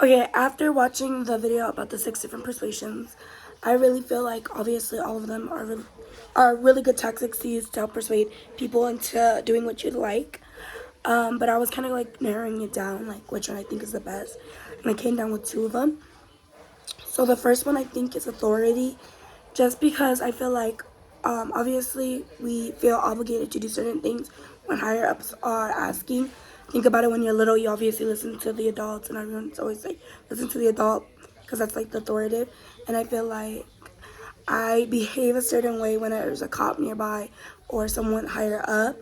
Okay, after watching the video about the 6 different persuasions, I really feel like obviously all of them are really good tactics to use to help persuade people into doing what you'd like. But I was kind of like narrowing it down, like which one I think is the best, and I came down with 2 of them. So the first one I think is authority, just because I feel like obviously we feel obligated to do certain things when higher ups are asking. Think about it, when you're little, you obviously listen to the adults, and everyone's always like, listen to the adult because that's like the authoritative. And I feel like I behave a certain way when there's a cop nearby or someone higher up.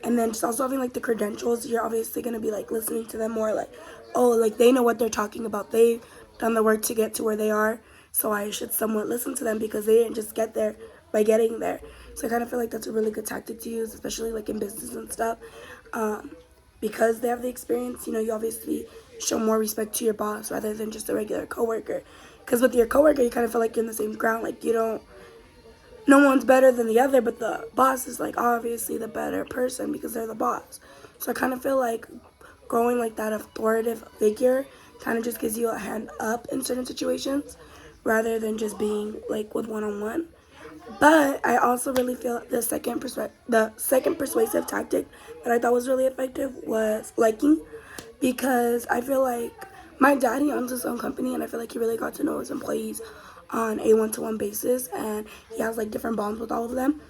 And then just also having like the credentials, you're obviously going to be like listening to them more, like, oh, like they know what they're talking about, they've done the work to get to where they are, so I should somewhat listen to them because they didn't just get there by getting there. So I kind of feel like that's a really good tactic to use, especially like in business and stuff. Because they have the experience, you obviously show more respect to your boss rather than just a regular coworker. Because with your coworker, you kind of feel like you're in the same ground, like you don't, no one's better than the other, but the boss is like obviously the better person because they're the boss. So I kind of feel like growing like that authoritative figure kind of just gives you a hand up in certain situations rather than just being like with one-on-one. But I also really feel the second persuasive tactic that I thought was really effective was liking, because I feel like my daddy owns his own company, and I feel like he really got to know his employees on a one-to-one basis, and he has like different bonds with all of them.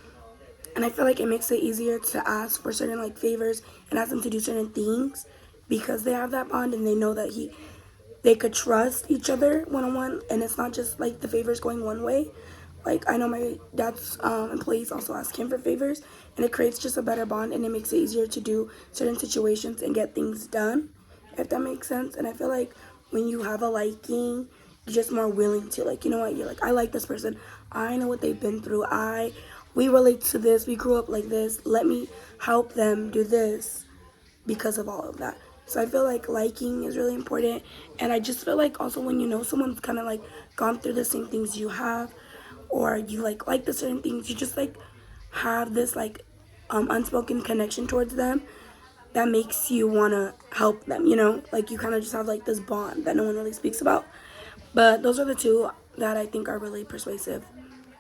And I feel like it makes it easier to ask for certain like favors and ask them to do certain things because they have that bond and they know that they could trust each other one-on-one, and it's not just like the favors going one way. Like I know my dad's employees also ask him for favors, and it creates just a better bond, and it makes it easier to do certain situations and get things done, if that makes sense. And I feel like when you have a liking, you're just more willing to, like, you know what, you're like, I like this person, I know what they've been through, we relate to this, we grew up like this, let me help them do this because of all of that. So I feel like liking is really important. And I just feel like also when you know someone's kind of like gone through the same things you have, or you like the certain things, you just like have this like unspoken connection towards them that makes you want to help them, like you kind of just have like this bond that no one really speaks about. But those are the 2 that I think are really persuasive.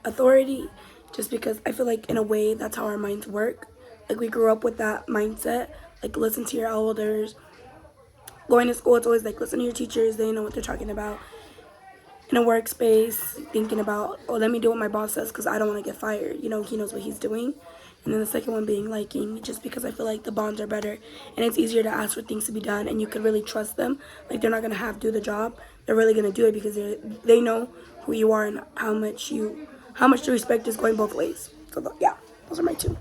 Authority, just because I feel like in a way that's how our minds work. Like we grew up with that mindset, like listen to your elders. Going to school, it's always like listen to your teachers, they know what they're talking about. In a workspace, thinking about, oh, let me do what my boss says because I don't want to get fired. He knows what he's doing. And then the second one being liking, just because I feel like the bonds are better and it's easier to ask for things to be done, and you could really trust them. Like they're not going to have to do the job. They're really going to do it because they know who you are and how much the respect is going both ways. So yeah, those are my 2.